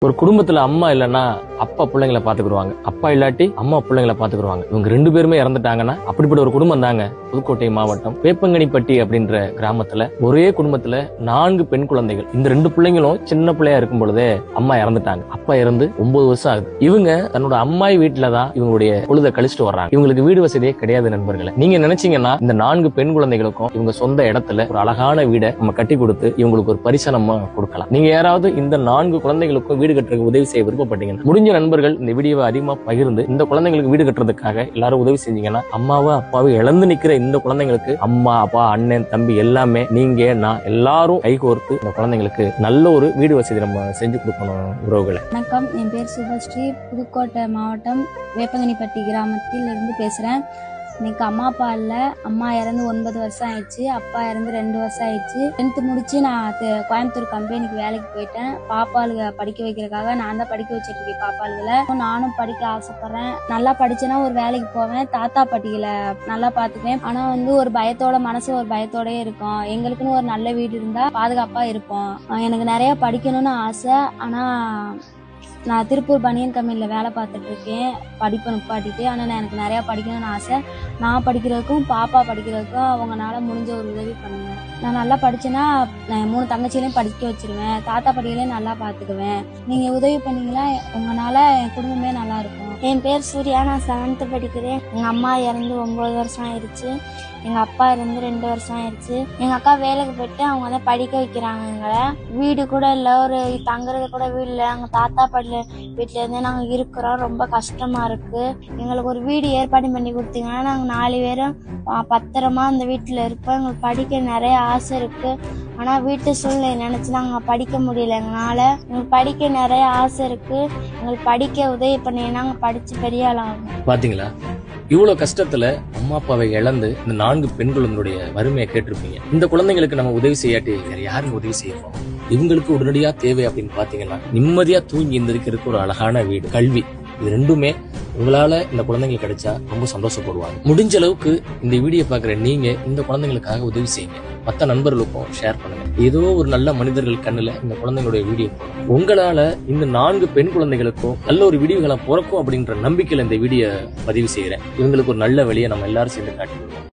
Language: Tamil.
ஒரு குடும்பத்துல அம்மா இல்லைன்னா அப்பா பிள்ளைங்களை பாத்துக்குருவாங்க, அப்பா இல்லாட்டி அம்மா பிள்ளைங்களை பாத்துக்குருவாங்க. இவங்க ரெண்டு பேருமே இறந்துட்டாங்கன்னா அப்படிப்பட்ட ஒரு குடும்பம் தாங்க புதுக்கோட்டை மாவட்டம் வேப்பங்கனிப்பட்டி அப்படின்ற கிராமத்துல ஒரே குடும்பத்துல 4 பெண் குழந்தைகள். இந்த 2 பிள்ளைங்களும் சின்ன பிள்ளையா இருக்கும் பொழுதே அம்மா இறந்துட்டாங்க. அப்பா இறந்து 9 வருஷம் ஆகுது. இவங்க தன்னோட அம்மாய் வீட்டுலதான் இவங்களுடைய பொழுதை கழிச்சுட்டு வர்றாங்க. இவங்களுக்கு வீடு வசதியே கிடையாது நண்பர்களே. நீங்க நினைச்சீங்கன்னா இந்த 4 பெண் குழந்தைகளுக்கும் இவங்க சொந்த இடத்துல ஒரு அழகான வீடை நம்ம கட்டி கொடுத்து இவங்களுக்கு ஒரு பரிசு நம்ம கொடுக்கலாம். நீங்க யாராவது இந்த 4 குழந்தைகளுக்கும் வீடு கட்டுறதுக்கு உதவி செய்ய விருப்பப்பட்டீங்கன்னா முடிஞ்ச நண்பர்கள் இந்த வீடியோவை அதிகமா பகிர்ந்து இந்த குழந்தைங்களுக்கு வீடு கட்டுறதுக்காக எல்லாரும் உதவி செஞ்சீங்கன்னா அம்மாவா அப்பாவை இழந்து நிக்கிற இந்த குழந்தைங்களுக்கு அம்மா அப்பா அண்ணன் தம்பி எல்லாமே நீங்க நான் எல்லாரும் கைகோர்த்து இந்த குழந்தைங்களுக்கு நல்ல ஒரு வீடு வசதி நம்ம செஞ்சு கொடுக்கணும் உறவுகளை. வணக்கம், என் பேர் சுபஸ்ரீ. புதுக்கோட்டை மாவட்டம் வேப்பங்கனிப்பட்டி கிராமத்தில் இருந்து பேசுறேன். இன்னைக்கு அம்மா அப்பா இல்லை, அம்மா இறந்து 9 வருஷம் ஆயிடுச்சு, அப்பா இறந்து 2 வருஷம் ஆயிடுச்சு. 10th முடிச்சு நான் கோயம்புத்தூர் கம்பெனிக்கு வேலைக்கு போயிட்டேன். பாப்பாளுக படிக்க வைக்கிறதுக்காக நான் தான் படிக்க வச்சுட்டு இருக்கேன் பாப்பாளுகளை. நானும் படிக்க ஆசைப்படுறேன். நல்லா படிச்சேன்னா ஒரு வேலைக்கு போவேன், தாத்தா பாட்டிகளை நல்லா பாத்துக்குவேன். ஆனா ஒரு பயத்தோட மனசு ஒரு பயத்தோடயே இருக்கும். எங்களுக்குன்னு ஒரு நல்ல வீடு இருந்தா பாதுகாப்பா இருப்போம். எனக்கு நிறைய படிக்கணும்னு ஆசை. ஆனா நான் திருப்பூர் பனியன் கம்பெனியில் வேலை பார்த்துட்டு இருக்கேன், படிப்பை நிப்பாட்டிட்டு. ஆனால் எனக்கு நிறையா படிக்கணும்னு ஆசை. நான் படிக்கிறதுக்கும் பாப்பா படிக்கிறதுக்கும் அவங்களால முடிஞ்ச ஒரு உதவி பண்ணுவேன். நான் நல்லா படித்தேன்னா நான் 3 தங்கச்சிகளையும் படிக்க வச்சிருவேன், தாத்தா பாட்டிகளையும் நல்லா பார்த்துக்குவேன். நீங்கள் உதவி பண்ணீங்களா உங்களால் என் குடும்பமே நல்லா இருக்கும். என் பேர் சூர்யா, நான் 7th படிக்கிறேன். எங்கள் அம்மா இறந்து 9 வருஷம் ஆயிடுச்சு, எங்கள் அப்பா இறந்து 2 வருஷம் ஆயிடுச்சு. எங்கள் அக்கா வேலைக்கு போயிட்டு அவங்க தான் படிக்க வைக்கிறாங்க. எங்களை வீடு கூட இல்லை, ஒரு தங்குறது கூட வீடு இல்லை. எங்கள் தாத்தா பாட்டில வீட்டில இருந்து நாங்கள் இருக்கிறோம். ரொம்ப கஷ்டமா இருக்கு. எங்களுக்கு ஒரு வீடு ஏற்பாடு பண்ணி கொடுத்தீங்கன்னா நாங்கள் 4 பேரும் பத்திரமா அந்த வீட்டில் இருப்போம். எங்களுக்கு படிக்க நிறைய ஆசை இருக்கு. ஆனால் வீட்டு சூழ்நிலை நினைச்சு நாங்கள் படிக்க முடியல. எங்களால் எங்களுக்கு படிக்க நிறைய ஆசை இருக்கு. எங்களுக்கு படிக்க உதவி பண்ணி நாங்கள் படிச்சு பெரிய ஆளாகும். பாத்தீங்களா, இவ்வளவு கஷ்டத்துல அம்மா அப்பாவை இழந்து இந்த 4 பெண் குழந்தைகளுடைய வறுமையை கேட்டிருப்பீங்க. இந்த குழந்தைங்களுக்கு நம்ம உதவி செய்யாட்டி வேற யாரும் உதவி செய்யப்போம். இவங்களுக்கு உடனடியா தேவை அப்படின்னு பாத்தீங்கன்னா நிம்மதியா தூங்கி எந்திரிக்கிறதுக்கு ஒரு அழகான வீடு, கல்வி, இது ரெண்டுமே உங்களால இந்த குழந்தைங்களுக்கு கிடைச்சா ரொம்ப சந்தோஷப்படுவாங்க. முடிஞ்ச அளவுக்கு இந்த வீடியோ பாக்குற நீங்க இந்த குழந்தைங்களுக்காக உதவி செய்யுங்க. மற்ற நண்பர்களுக்கும் ஷேர் பண்ணுங்க. ஏதோ ஒரு நல்ல மனிதர்கள் கண்ணுல இந்த குழந்தைங்களுடைய வீடியோ போடும். உங்களால இந்த 4 பெண் குழந்தைகளுக்கும் நல்ல ஒரு விடிவுகளை பிறக்கும் அப்படின்ற நம்பிக்கையில இந்த வீடியோ பதிவு செய்யறேன். இவங்களுக்கு ஒரு நல்ல வழியை நம்ம எல்லாரும் சேர்ந்து காட்டிடுவோம்.